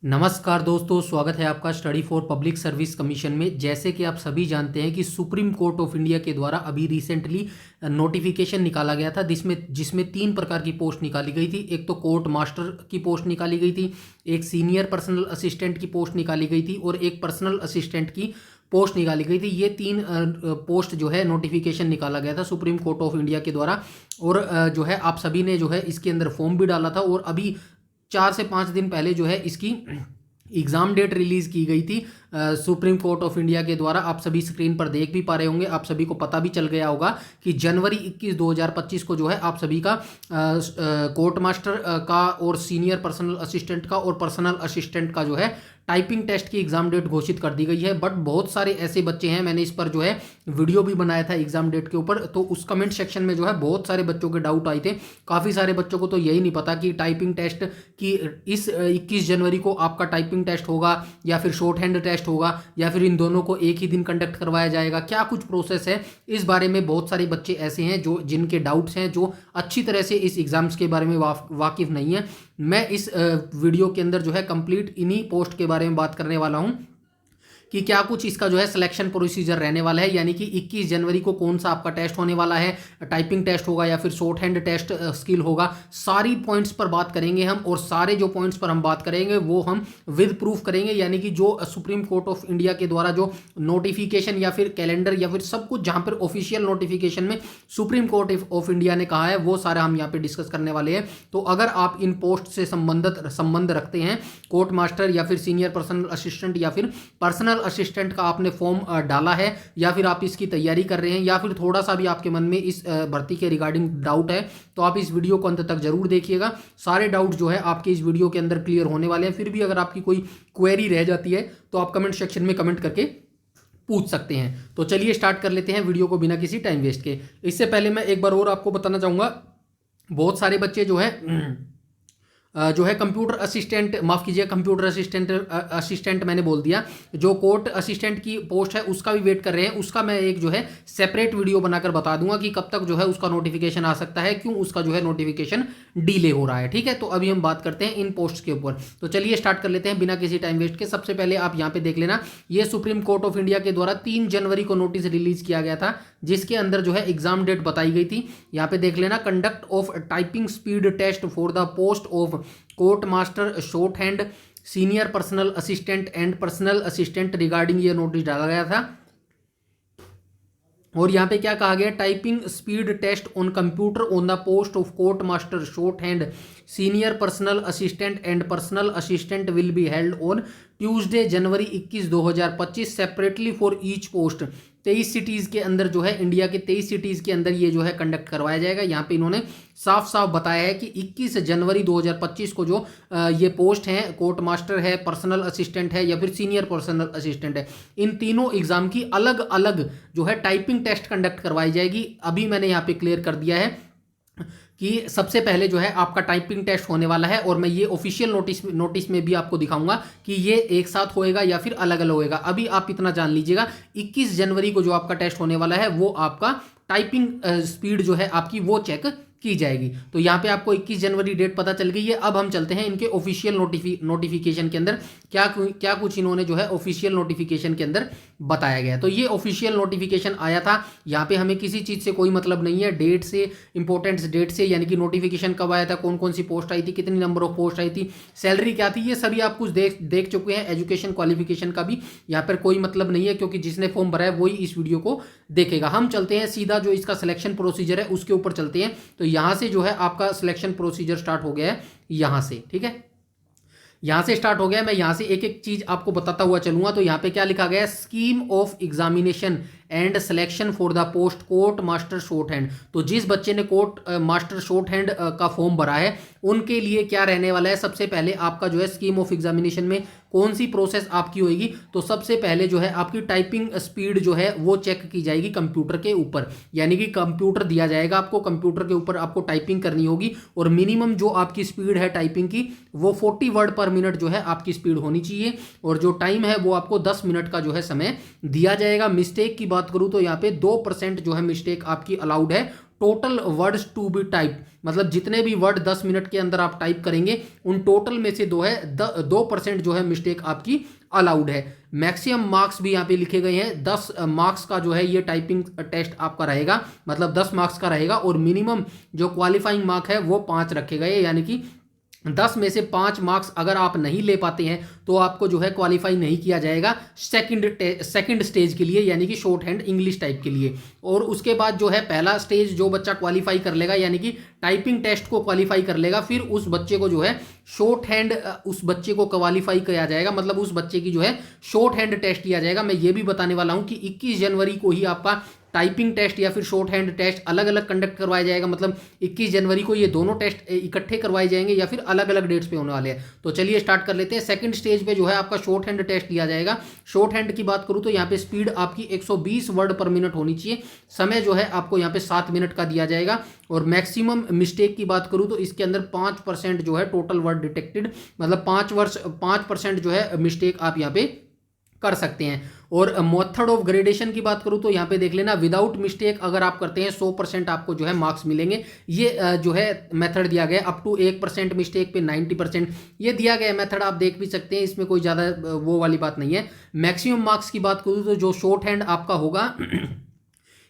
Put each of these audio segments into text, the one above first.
नमस्कार दोस्तों, स्वागत है आपका study for public service commission में। जैसे कि आप सभी जानते हैं कि सुप्रीम कोर्ट ऑफ इंडिया के द्वारा अभी रिसेंटली नोटिफिकेशन निकाला गया था जिसमें जिसमें 3 प्रकार की पोस्ट निकाली गई थी। एक तो कोर्ट मास्टर की पोस्ट निकाली गई थी, एक सीनियर पर्सनल असिस्टेंट की पोस्ट निकाली गई थी और एक पर्सनल असिस्टेंट की पोस्ट निकाली गई थी। ये 3 पोस्ट जो है नोटिफिकेशन निकाला गया था सुप्रीम कोर्ट ऑफ इंडिया के द्वारा। और जो है आप सभी ने जो है इसके अंदर फॉर्म भी डाला था और अभी 4 से 5 दिन पहले जो है इसकी एग्ज़ाम डेट रिलीज़ की गई थी सुप्रीम कोर्ट ऑफ इंडिया के द्वारा। आप सभी स्क्रीन पर देख भी पा रहे होंगे, आप सभी को पता भी चल गया होगा कि जनवरी 21 2025 को जो है आप सभी का कोर्ट मास्टर का और सीनियर पर्सनल असिस्टेंट का और पर्सनल असिस्टेंट का जो है टाइपिंग टेस्ट की एग्ज़ाम डेट घोषित कर दी गई है। बट बहुत सारे ऐसे बच्चे हैं, मैंने इस पर जो है वीडियो भी बनाया था एग्ज़ाम डेट के ऊपर, तो उस कमेंट सेक्शन में जो है बहुत सारे बच्चों के डाउट आए थे। काफ़ी सारे बच्चों को तो यही नहीं पता कि टाइपिंग टेस्ट की इस 21 जनवरी को आपका टाइपिंग टेस्ट होगा या फिर शॉर्ट हैंड टेस्ट होगा या फिर इन दोनों को एक ही दिन कंडक्ट करवाया जाएगा, क्या कुछ प्रोसेस है। इस बारे में बहुत सारे बच्चे ऐसे हैं जो जिनके डाउट्स हैं, जो अच्छी तरह से इस एग्ज़ाम्स के बारे में वाकिफ़ नहीं है। मैं इस वीडियो के अंदर जो है कंप्लीट इन्हीं पोस्ट के बारे में बात करने वाला हूं कि क्या कुछ इसका जो है सिलेक्शन प्रोसीजर रहने वाला है, यानी कि 21 जनवरी को कौन सा आपका टेस्ट होने वाला है, टाइपिंग टेस्ट होगा या फिर शॉर्ट हैंड टेस्ट स्किल होगा। सारी पॉइंट्स पर बात करेंगे हम, और सारे जो पॉइंट्स पर हम बात करेंगे वो हम विद प्रूफ करेंगे, यानी कि जो सुप्रीम कोर्ट ऑफ इंडिया के द्वारा जो नोटिफिकेशन या फिर कैलेंडर या फिर सब कुछ जहां पर ऑफिशियल नोटिफिकेशन में सुप्रीम कोर्ट ऑफ इंडिया ने कहा है वो सारा हम यहाँ पे डिस्कस करने वाले हैं। तो अगर आप इन पोस्ट से संबंध रखते हैं, कोर्ट मास्टर या फिर सीनियर पर्सनल असिस्टेंट या फिर पर्सनल असिस्टेंट का आपने फॉर्म डाला है या फिर आप इसकी तैयारी कर रहे हैं या फिर थोड़ा सा भी आपके मन में इस भर्ती के रिगार्डिंग डाउट है, तो आप इस वीडियो को अंत तक जरूर देखिएगा। सारे डाउट जो है आपके इस वीडियो के अंदर क्लियर होने वाले हैं। फिर भी अगर आपकी कोई क्वेरी रह जाती है तो आप कमेंट सेक्शन में कमेंट करके पूछ सकते हैं। तो चलिए स्टार्ट कर लेते हैं वीडियो को बिना किसी टाइम वेस्ट के। इससे पहले मैं एक बार और आपको बताना चाहूँगा, बहुत सारे बच्चे जो है कंप्यूटर असिस्टेंट, माफ़ कीजिए कंप्यूटर असिस्टेंट मैंने बोल दिया, जो कोर्ट असिस्टेंट की पोस्ट है उसका भी वेट कर रहे हैं। उसका मैं एक जो है सेपरेट वीडियो बनाकर बता दूंगा कि कब तक जो है उसका नोटिफिकेशन आ सकता है, क्यों उसका जो है नोटिफिकेशन डिले हो रहा है। ठीक है, तो अभी हम बात करते हैं इन पोस्ट के ऊपर। तो चलिए स्टार्ट कर लेते हैं बिना किसी टाइम वेस्ट के। सबसे पहले आप यहाँ पे देख लेना, ये सुप्रीम कोर्ट ऑफ इंडिया के द्वारा 3 जनवरी को नोटिस रिलीज किया गया था, जिसके अंदर जो है एग्जाम डेट बताई गई थी। यहाँ पे देख लेना, conduct of typing speed test for the post of court master, short hand, senior personal assistant and personal assistant regarding ये नोटिस डाला गया था। और यहाँ पे क्या कहा गया, typing speed test on computer on the post of court master, short hand, senior personal assistant and personal assistant will be held on Tuesday January 21 2025 separately for each post. 23 cities के अंदर जो है, इंडिया के 23 cities के अंदर ये जो है कंडक्ट करवाया जाएगा। यहाँ पे इन्होंने साफ साफ बताया है कि 21 जनवरी 2025 को जो ये पोस्ट हैं, कोर्ट मास्टर है, पर्सनल असिस्टेंट है या फिर सीनियर पर्सनल असिस्टेंट है, इन तीनों एग्जाम की अलग अलग जो है टाइपिंग टेस्ट कंडक्ट करवाई जाएगी। अभी मैंने यहाँ पे क्लियर कर दिया है कि सबसे पहले जो है आपका टाइपिंग टेस्ट होने वाला है, और मैं ये ऑफिशियल नोटिस में भी आपको दिखाऊंगा कि ये एक साथ होएगा या फिर अलग अलग होएगा। अभी आप इतना जान लीजिएगा, 21 जनवरी को जो आपका टेस्ट होने वाला है वो आपका टाइपिंग स्पीड जो है आपकी वो चेक की जाएगी। तो यहाँ पे आपको 21 जनवरी डेट पता चल गई है। अब हम चलते हैं इनके ऑफिशियल नोटिफिकेशन के अंदर, क्या कुछ इन्होंने जो है ऑफिशियल नोटिफिकेशन के अंदर बताया गया। तो ये ऑफिशियल नोटिफिकेशन आया था, यहाँ पे हमें किसी चीज़ से कोई मतलब नहीं है, डेट से, इंपॉर्टेंस डेट से, यानी कि नोटिफिकेशन कब आया था, कौन कौन सी पोस्ट आई थी, कितनी नंबर ऑफ पोस्ट आई थी, सैलरी क्या थी, ये सभी आप कुछ देख चुके हैं। एजुकेशन क्वालिफिकेशन का भी यहाँ पर कोई मतलब नहीं है, क्योंकि जिसने फॉर्म भरा है वही इस वीडियो को देखेगा। हम चलते हैं सीधा जो इसका सिलेक्शन प्रोसीजर है उसके ऊपर चलते हैं। तो यहाँ से जो है आपका सिलेक्शन प्रोसीजर स्टार्ट हो गया है यहाँ से। ठीक है, यहाँ से स्टार्ट हो गया है। मैं यहाँ से एक एक चीज आपको बताता हुआ चलूंगा। तो यहाँ पे क्या लिखा गया है, scheme of examination and selection for the post court master short hand. तो जिस बच्चे ने कोर्ट मास्टर शॉर्ट हैंड का फॉर्म भरा है उनके लिए क्या रहने वाला है, सबसे पहले आपका जो है स्कीम ऑफ एग्जामिनेशन में कौन सी प्रोसेस आपकी होगी, तो सबसे पहले जो है आपकी टाइपिंग स्पीड जो है वो चेक की जाएगी कंप्यूटर के ऊपर, यानी कि कंप्यूटर दिया जाएगा आपको, कंप्यूटर के ऊपर आपको टाइपिंग करनी होगी, और मिनिमम जो आपकी स्पीड है टाइपिंग की वो 40 वर्ड पर मिनट जो है आपकी स्पीड होनी चाहिए, और जो टाइम है वो आपको 10 मिनट का जो है समय दिया जाएगा। मिस्टेक की बात करूं तो यहाँ पे 2% जो है मिस्टेक आपकी अलाउड है, total words to be type, मतलब जितने भी वर्ड 10 मिनट के अंदर आप टाइप करेंगे उन टोटल में से 2% जो है मिस्टेक आपकी अलाउड है। मैक्सिमम मार्क्स भी यहाँ पे लिखे गए हैं, 10 मार्क्स का जो है ये टाइपिंग टेस्ट आपका रहेगा, मतलब 10 मार्क्स का रहेगा। और मिनिमम जो क्वालिफाइंग मार्क है वो 5 रखे गए, यानी कि 10 में से 5 मार्क्स अगर आप नहीं ले पाते हैं तो आपको जो है क्वालिफाई नहीं किया जाएगा सेकंड स्टेज के लिए, यानी कि शॉर्ट हैंड इंग्लिश टाइप के लिए। और उसके बाद जो है पहला स्टेज जो बच्चा क्वालिफाई कर लेगा, यानी कि टाइपिंग टेस्ट को क्वालिफाई कर लेगा, फिर उस बच्चे को जो है शॉर्ट हैंड उस बच्चे को क्वालिफाई किया जाएगा, मतलब उस बच्चे की जो है शॉर्ट हैंड टेस्ट लिया जाएगा। मैं ये भी बताने वाला हूं कि 21 जनवरी को ही आपका टाइपिंग टेस्ट या फिर शॉर्ट हैंड टेस्ट अलग अलग कंडक्ट करवाया जाएगा, मतलब 21 जनवरी को ये दोनों टेस्ट इकट्ठे करवाए जाएंगे या फिर अलग अलग डेट्स पे होने वाले हैं। तो चलिए स्टार्ट कर लेते हैं। सेकंड स्टेज पे जो है आपका शॉर्ट हैंड टेस्ट लिया जाएगा। शॉर्ट हैंड की बात करूं तो यहाँ पे स्पीड आपकी 120 वर्ड पर मिनट होनी चाहिए, समय जो है आपको यहाँ पे 7 मिनट का दिया जाएगा। और मैक्सिमम मिस्टेक की बात करूं तो इसके अंदर 5% जो है टोटल वर्ड डिटेक्टेड, मतलब 5% जो है मिस्टेक आप यहाँ पे कर सकते हैं। और मेथड ऑफ ग्रेडेशन की बात करूं तो यहाँ पे देख लेना, विदाउट मिस्टेक अगर आप करते हैं 100% आपको जो है मार्क्स मिलेंगे। ये जो है मेथड दिया गया, अप टू 1% मिस्टेक पे 90% ये दिया गया मेथड, आप देख भी सकते हैं, इसमें कोई ज़्यादा वो वाली बात नहीं है। मैक्सिमम मार्क्स की बात करूँ तो जो शॉर्ट हैंड आपका होगा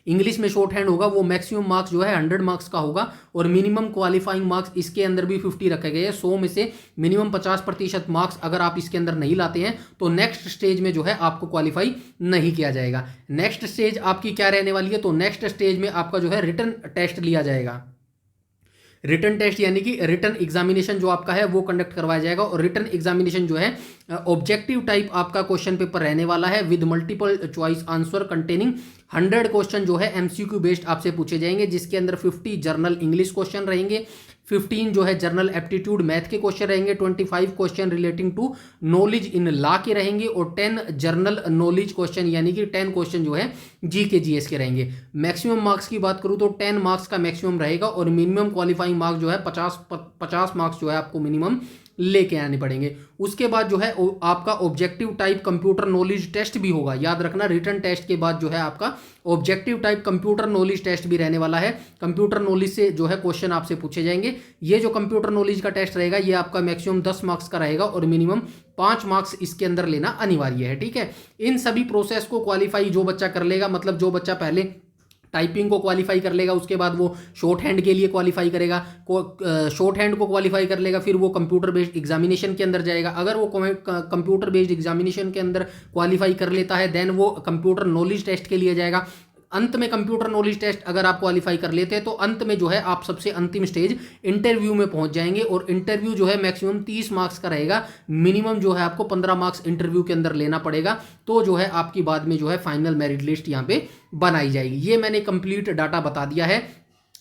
इंग्लिश में शॉर्ट हैंड होगा वो मैक्सिमम मार्क्स जो है 100 मार्क्स का होगा। और मिनिमम क्वालिफाइंग मार्क्स इसके अंदर भी 50 रखे गए हैं। 100 में से मिनिमम 50% मार्क्स अगर आप इसके अंदर नहीं लाते हैं तो नेक्स्ट स्टेज में जो है आपको क्वालिफाई नहीं किया जाएगा। नेक्स्ट स्टेज आपकी क्या रहने वाली है, तो नेक्स्ट स्टेज में आपका जो है रिटन टेस्ट लिया जाएगा। रिटन टेस्ट यानी कि रिटन एग्जामिनेशन जो आपका है वो कंडक्ट करवाया जाएगा। और रिटन एग्जामिनेशन जो है ऑब्जेक्टिव टाइप आपका क्वेश्चन पेपर रहने वाला है, with multiple choice answer containing 100 question जो है एमसीक्यू बेस्ड आपसे पूछे जाएंगे, जिसके अंदर 50 जर्नल इंग्लिश क्वेश्चन रहेंगे, 15 जो है जर्नल एप्टीट्यूड मैथ के क्वेश्चन रहेंगे, 25 question relating to knowledge in law के रहेंगे, और 10 जर्नल नॉलेज क्वेश्चन यानी कि 10 क्वेश्चन जो है जीके जीएस के रहेंगे। मैक्सिमम मार्क्स की बात करूं तो 10 मार्क्स का मैक्सिमम रहेगा। और मिनिमम क्वालिफाइंग मार्क्स जो है 50 मार्क्स जो है आपको मिनिमम लेके आने पड़ेंगे। उसके बाद जो है आपका objective type computer knowledge test भी होगा, याद रखना रिटन टेस्ट के बाद जो है आपका objective type computer knowledge test भी रहने वाला है। कंप्यूटर नॉलेज से जो है क्वेश्चन आपसे पूछे जाएंगे। ये जो कंप्यूटर नॉलेज का टेस्ट रहेगा ये आपका मैक्सिमम 10 मार्क्स का रहेगा और मिनिमम 5 मार्क्स इसके अंदर लेना अनिवार्य है। ठीक है, इन सभी प्रोसेस को क्वालिफाई जो बच्चा कर लेगा, मतलब जो बच्चा पहले टाइपिंग को क्वालिफाई कर लेगा उसके बाद वो शॉर्ट हैंड के लिए क्वालिफाई करेगा, शॉर्ट हैंड को क्वालिफाई कर लेगा, फिर वो कंप्यूटर बेस्ड एग्जामिनेशन के अंदर जाएगा। अगर वो कंप्यूटर बेस्ड एग्जामिनेशन के अंदर क्वालिफाई कर लेता है देन वो कंप्यूटर नॉलेज टेस्ट के लिए जाएगा। अंत में कंप्यूटर नॉलेज टेस्ट अगर आप क्वालिफाई कर लेते हैं तो अंत में जो है आप सबसे अंतिम स्टेज इंटरव्यू में पहुंच जाएंगे। और इंटरव्यू जो है मैक्सिमम 30 मार्क्स का रहेगा, मिनिमम जो है आपको 15 मार्क्स इंटरव्यू के अंदर लेना पड़ेगा, तो जो है आपकी बाद में जो है फाइनल मेरिट लिस्ट यहाँ पे बनाई जाएगी। ये मैंने कंप्लीट डाटा बता दिया है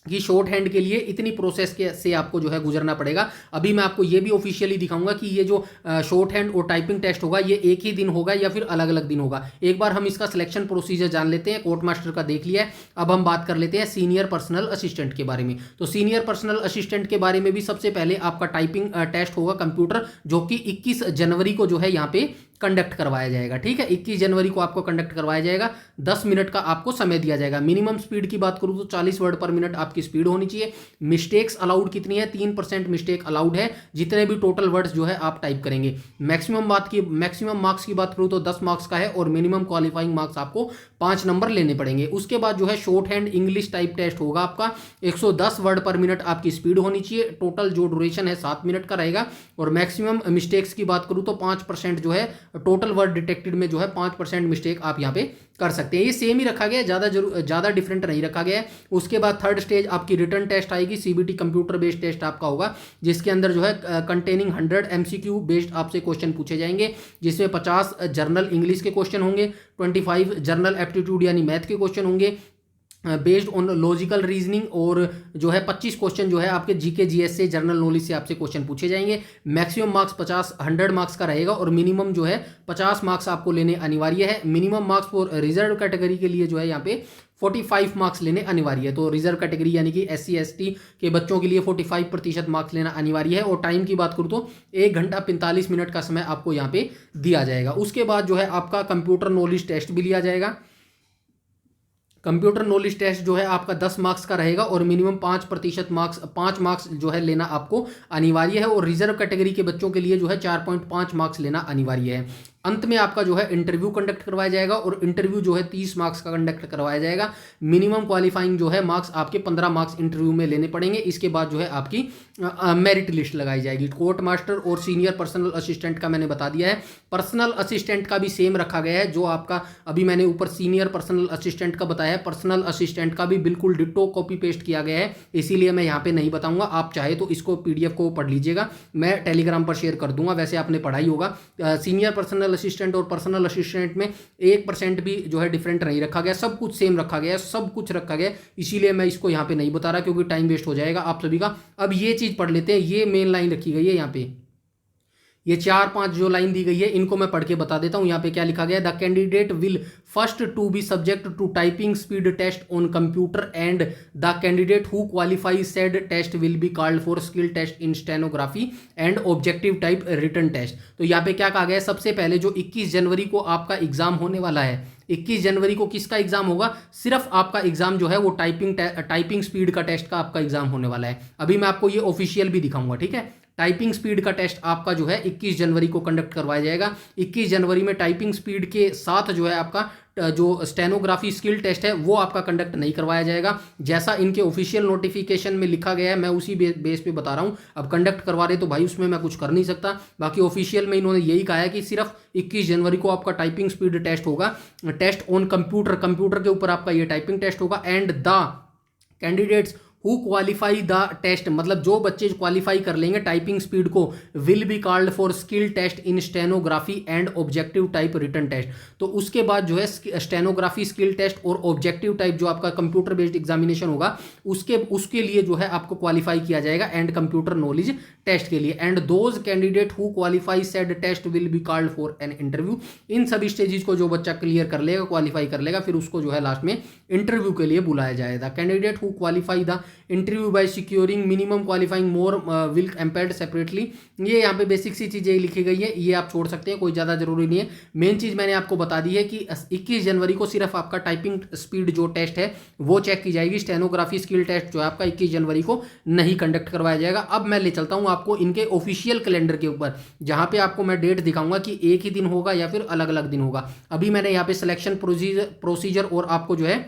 कि शॉर्ट हैंड के लिए इतनी प्रोसेस के से आपको जो है गुजरना पड़ेगा। अभी मैं आपको ये भी ऑफिशियली दिखाऊंगा कि ये जो शॉर्ट हैंड और टाइपिंग टेस्ट होगा ये एक ही दिन होगा या फिर अलग अलग दिन होगा। एक बार हम इसका सिलेक्शन प्रोसीजर जान लेते हैं। कोर्ट मास्टर का देख लिया है, अब हम बात कर लेते हैं सीनियर पर्सनल असिस्टेंट के बारे में। तो सीनियर पर्सनल असिस्टेंट के बारे में भी सबसे पहले आपका टाइपिंग टेस्ट होगा कंप्यूटर, जो कि 21 जनवरी को जो है यहाँ पे कंडक्ट करवाया जाएगा। ठीक है, 21 जनवरी को आपको कंडक्ट करवाया जाएगा। 10 मिनट का आपको समय दिया जाएगा। मिनिमम स्पीड की बात करूं तो 40 वर्ड पर मिनट आपकी स्पीड होनी चाहिए। मिस्टेक्स अलाउड कितनी है, 3% मिस्टेक अलाउड है जितने भी टोटल वर्ड्स जो है आप टाइप करेंगे। मैक्सिमम मार्क्स की बात करूं तो 10 मार्क्स का है और मिनिमम क्वालिफाइंग मार्क्स आपको 5 नंबर लेने पड़ेंगे। उसके बाद जो है short hand English type test होगा आपका, 110 वर्ड पर मिनट आपकी स्पीड होनी चाहिए। टोटल जो ड्यूरेशन है 7 मिनट का रहेगा। और मैक्सिमम मिस्टेक्स की बात करूं तो 5% जो है टोटल वर्ड डिटेक्टेड में जो है 5% मिस्टेक आप यहाँ पे कर सकते हैं। ये सेम ही रखा गया है, ज़्यादा डिफरेंट नहीं रखा गया है। उसके बाद थर्ड स्टेज आपकी रिटन टेस्ट आएगी, सीबीटी कंप्यूटर बेस्ड टेस्ट आपका होगा, जिसके अंदर जो है कंटेनिंग 100 एमसीक्यू बेस्ड आपसे क्वेश्चन पूछे जाएंगे, जिसमें 50 जर्नल इंग्लिश के क्वेश्चन होंगे, 25 जर्नल एप्टीट्यूड यानी मैथ के क्वेश्चन होंगे बेस्ड ऑन लॉजिकल रीजनिंग, और जो है 25 क्वेश्चन जो है आपके जीके जीएस से जनरल नॉलेज से आपसे क्वेश्चन पूछे जाएंगे। मैक्सिमम मार्क्स 100 मार्क्स का रहेगा और मिनिमम जो है 50 मार्क्स आपको लेने अनिवार्य है। Minimum marks for reserve category के लिए जो है यहाँ पे 45 मार्क्स लेने अनिवार्य है। तो रिजर्व कैटेगरी यानी कि SC ST के बच्चों के लिए 45% मार्क्स लेना अनिवार्य है। और टाइम की बात करूँ तो 1 घंटा 45 मिनट का समय आपको यहाँ पे दिया जाएगा। उसके बाद जो है आपका कंप्यूटर नॉलेज टेस्ट भी लिया जाएगा। कंप्यूटर नॉलेज टेस्ट जो है आपका 10 मार्क्स का रहेगा और मिनिमम 5% मार्क्स 5 मार्क्स जो है लेना आपको अनिवार्य है, और रिजर्व कैटेगरी के बच्चों के लिए जो है 4.5 मार्क्स लेना अनिवार्य है। अंत में आपका जो है इंटरव्यू कंडक्ट करवाया जाएगा, और इंटरव्यू जो है 30 मार्क्स का कंडक्ट करवाया जाएगा। मिनिमम क्वालिफाइंग जो है मार्क्स आपके 15 मार्क्स इंटरव्यू में लेने पड़ेंगे। इसके बाद जो है आपकी मेरिट लिस्ट लगाई जाएगी। कोर्ट मास्टर और सीनियर पर्सनल असिस्टेंट का मैंने बता दिया है। पर्सनल असिस्टेंट का भी सेम रखा गया है, जो आपका अभी मैंने ऊपर सीनियर पर्सनल असिस्टेंट का बताया है, पर्सनल असिस्टेंट का भी बिल्कुल डिट्टो कॉपी पेस्ट किया गया है, इसीलिए मैं यहाँ पे नहीं बताऊंगा। आप चाहे तो इसको PDF को पढ़ लीजिएगा, मैं टेलीग्राम पर शेयर कर दूंगा, वैसे आपने पढ़ाई होगा। सीनियर पर्सनल असिस्टेंट और पर्सनल असिस्टेंट में 1% भी जो है डिफरेंट नहीं रखा गया, सब कुछ सेम रखा गया, सब कुछ रखा गया, इसीलिए मैं इसको यहाँ पे नहीं बता रहा क्योंकि टाइम वेस्ट हो जाएगा आप सभी का। अब ये चीज पढ़ लेते हैं, ये मेन लाइन रखी गई है यहाँ पे, ये 4-5 जो लाइन दी गई है इनको मैं पढ़ के बता देता हूं। यहाँ पे क्या लिखा गया है, the candidate will first to be subject to typing speed test on computer and the candidate who qualify said test will be called for skill test in stenography and objective type written test. तो यहाँ पे क्या कहा गया है, सबसे पहले जो 21 जनवरी को आपका एग्जाम होने वाला है, 21 जनवरी को किसका एग्जाम होगा, सिर्फ आपका एग्जाम जो है वो टाइपिंग स्पीड का टेस्ट का आपका एग्जाम होने वाला है। अभी मैं आपको ये ऑफिशियल भी दिखाऊंगा, ठीक है। टाइपिंग स्पीड का टेस्ट आपका जो है 21 जनवरी को कंडक्ट करवाया जाएगा। 21 जनवरी में टाइपिंग स्पीड के साथ जो है आपका जो स्टेनोग्राफी स्किल टेस्ट है वो आपका कंडक्ट नहीं करवाया जाएगा, जैसा इनके ऑफिशियल नोटिफिकेशन में लिखा गया है, मैं उसी बेस पे बता रहा हूं। अब कंडक्ट करवा रहे तो भाई उसमें मैं कुछ कर नहीं सकता, बाकी ऑफिशियल में इन्होंने यही कहा है कि सिर्फ 21 जनवरी को आपका टाइपिंग स्पीड टेस्ट होगा, टेस्ट ऑन कंप्यूटर के ऊपर आपका ये टाइपिंग टेस्ट होगा। And the candidates who qualify the test, मतलब जो बच्चे क्वालिफाई कर लेंगे टाइपिंग स्पीड को, will be called for skill test in stenography and objective type written test. तो उसके बाद जो है स्टेनोग्राफी स्किल टेस्ट और ऑब्जेक्टिव टाइप जो आपका कंप्यूटर बेस्ड एग्जामिनेशन होगा उसके लिए जो है आपको क्वालिफाई किया जाएगा एंड कंप्यूटर नॉलेज टेस्ट के लिए। And those candidate who qualify said test will be called for an interview. इन सभी स्टेजेस को जो बच्चा क्लियर कर लेगा, क्वालिफाई कर लेगा, फिर उसको जो है लास्ट में इंटरव्यू के लिए बुलाया जाएगा। Candidate who qualify the interview by securing minimum qualifying more will impaired separately. ये यहाँ पे बेसिक सी चीजें लिखी गई है, ये आप छोड़ सकते हैं, कोई ज्यादा जरूरी नहीं है। मेन चीज मैंने आपको बता दी है कि 21 जनवरी को सिर्फ आपका टाइपिंग स्पीड जो टेस्ट है वो चेक की जाएगी, स्टेनोग्राफी स्किल टेस्ट जो है आपका 21 जनवरी को नहीं कंडक्ट करवाया जाएगा। अब मैं ले चलता हूँ आपको इनके ऑफिशियल कैलेंडर के ऊपर, जहां पे आपको मैं डेट दिखाऊंगा कि एक ही दिन होगा या फिर अलग अलग दिन होगा। अभी मैंने यहाँ पे सिलेक्शन प्रोसीजर और आपको जो है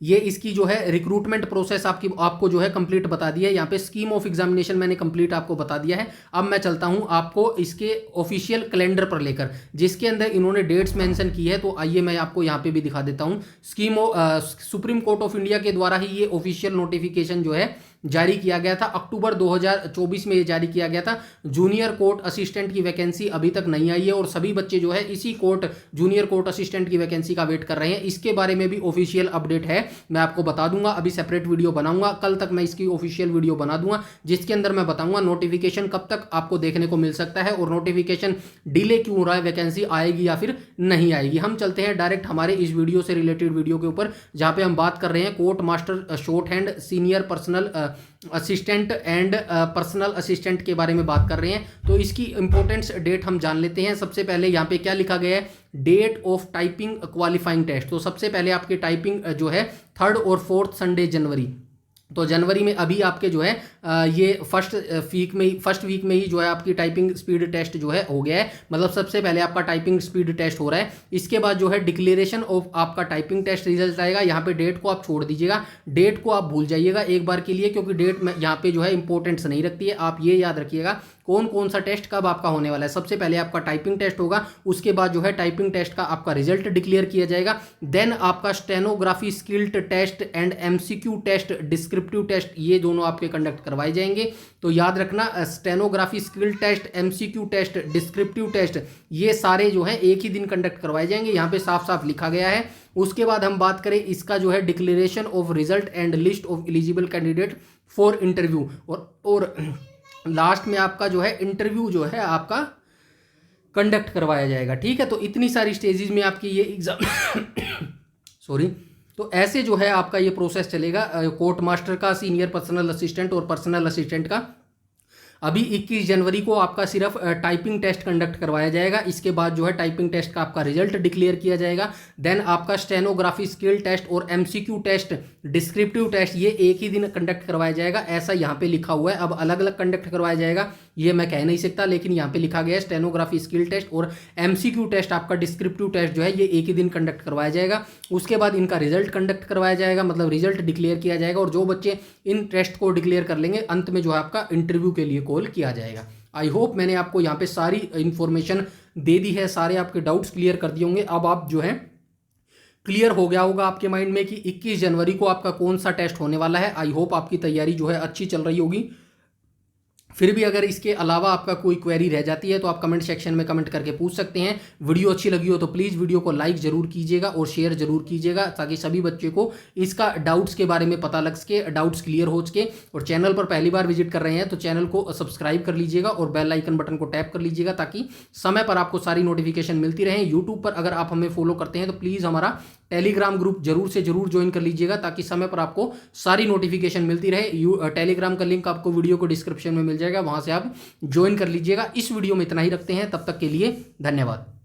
ये इसकी जो है रिक्रूटमेंट प्रोसेस आपको जो है कंप्लीट बता दिया है। यहाँ पे स्कीम ऑफ एग्जामिनेशन मैंने कंप्लीट आपको बता दिया है। अब मैं चलता हूँ आपको इसके ऑफिशियल कैलेंडर पर लेकर, जिसके अंदर इन्होंने डेट्स मेंशन की है। तो आइए मैं आपको यहाँ पे भी दिखा देता हूँ। सुप्रीम कोर्ट ऑफ इंडिया के द्वारा ही ये ऑफिशियल नोटिफिकेशन जो है जारी किया गया था, अक्टूबर 2024 में ये जारी किया गया था। जूनियर कोर्ट असिस्टेंट की वैकेंसी अभी तक नहीं आई है और सभी बच्चे जो है इसी जूनियर कोर्ट असिस्टेंट की वैकेंसी का वेट कर रहे हैं। इसके बारे में भी ऑफिशियल अपडेट है, मैं आपको बता दूंगा। अभी सेपरेट वीडियो बनाऊंगा, कल तक मैं इसकी ऑफिशियल वीडियो बना दूंगा, जिसके अंदर मैं बताऊंगा नोटिफिकेशन कब तक आपको देखने को मिल सकता है और नोटिफिकेशन डिले क्यों हो रहा है, वैकेंसी आएगी या फिर नहीं आएगी। हम चलते हैं डायरेक्ट हमारे इस वीडियो से रिलेटेड वीडियो के ऊपर, जहां पे हम बात कर रहे हैं court master short hand senior personal assistant and personal assistant के बारे में बात कर रहे हैं। तो इसकी इंपॉर्टेंस डेट हम जान लेते हैं। सबसे पहले यहाँ पे क्या लिखा गया है, date of typing qualifying test. तो सबसे पहले आपकी टाइपिंग जो है 3rd और 4th संडे जनवरी, तो जनवरी में अभी आपके जो है ये फर्स्ट वीक में ही जो है आपकी टाइपिंग स्पीड टेस्ट जो है हो गया है। मतलब सबसे पहले आपका टाइपिंग स्पीड टेस्ट हो रहा है। इसके बाद जो है डिक्लेरेशन ऑफ आपका टाइपिंग टेस्ट रिजल्ट आएगा। यहाँ पे डेट को आप छोड़ दीजिएगा, डेट को आप भूल जाइएगा एक बार के लिए, क्योंकि डेट में यहाँ पे जो है इंपॉर्टेंस नहीं रखती है। आप ये याद रखिएगा कौन कौन सा टेस्ट कब आपका होने वाला है। सबसे पहले आपका टाइपिंग टेस्ट होगा, उसके बाद जो है टाइपिंग टेस्ट का आपका रिजल्ट डिक्लेयर किया जाएगा। देन आपका stenography skilled test and MCQ test, descriptive test, ये दोनों आपके कंडक्ट करवाए जाएंगे। तो याद रखना, stenography skill test, MCQ test, descriptive test, ये सारे जो है एक ही दिन कंडक्ट करवाए जाएंगे, यहाँ पे साफ साफ लिखा गया है। उसके बाद हम बात करें इसका जो है declaration of result and list of eligible candidate for interview, और लास्ट में आपका जो है इंटरव्यू जो है आपका कंडक्ट करवाया जाएगा। ठीक है, तो इतनी सारी स्टेजेस में आपकी ये एग्जाम सॉरी, तो ऐसे जो है आपका ये प्रोसेस चलेगा कोर्ट मास्टर का, सीनियर पर्सनल असिस्टेंट और पर्सनल असिस्टेंट का। अभी 21 जनवरी को आपका सिर्फ टाइपिंग टेस्ट कंडक्ट करवाया जाएगा। इसके बाद जो है टाइपिंग टेस्ट का आपका रिजल्ट डिक्लेयर किया जाएगा। देन आपका स्टेनोग्राफी स्किल टेस्ट और एमसीक्यू टेस्ट, डिस्क्रिप्टिव टेस्ट, ये एक ही दिन कंडक्ट करवाया जाएगा, ऐसा यहाँ पे लिखा हुआ है। अब अलग अलग कंडक्ट करवाया जाएगा ये मैं कह नहीं सकता, लेकिन यहाँ पे लिखा गया है स्टेनोग्राफी स्किल टेस्ट और एमसीक्यू टेस्ट, आपका डिस्क्रिप्टिव टेस्ट जो है ये एक ही दिन कंडक्ट करवाया जाएगा। उसके बाद इनका रिजल्ट कंडक्ट करवाया जाएगा, मतलब रिजल्ट डिक्लेयर किया जाएगा, और जो बच्चे इन टेस्ट को डिक्लेयर कर लेंगे अंत में जो है आपका इंटरव्यू के लिए कॉल किया जाएगा। आई होप मैंने आपको यहाँ पे सारी इंफॉर्मेशन दे दी है, सारे आपके डाउट्स क्लियर कर दिए होंगे। अब आप जो है क्लियर हो गया होगा आपके माइंड में कि 21 जनवरी को आपका कौन सा टेस्ट होने वाला है। आई होप आपकी तैयारी जो है अच्छी चल रही होगी। फिर भी अगर इसके अलावा आपका कोई क्वेरी रह जाती है तो आप कमेंट सेक्शन में कमेंट करके पूछ सकते हैं। वीडियो अच्छी लगी हो तो प्लीज़ वीडियो को लाइक जरूर कीजिएगा और शेयर जरूर कीजिएगा, ताकि सभी बच्चे को इसका डाउट्स के बारे में पता लग सके, डाउट्स क्लियर हो सके। और चैनल पर पहली बार विजिट कर रहे हैं तो चैनल को सब्सक्राइब कर लीजिएगा और बेल आइकन बटन को टैप कर लीजिएगा, ताकि समय पर आपको सारी नोटिफिकेशन मिलती रहे। यूट्यूब पर अगर आप हमें फॉलो करते हैं तो प्लीज़ हमारा टेलीग्राम ग्रुप जरूर से जरूर ज्वाइन कर लीजिएगा, ताकि समय पर आपको सारी नोटिफिकेशन मिलती रहे। टेलीग्राम का लिंक आपको वीडियो को डिस्क्रिप्शन में मिल जाएगा, वहां से आप ज्वाइन कर लीजिएगा। इस वीडियो में इतना ही रखते हैं, तब तक के लिए धन्यवाद।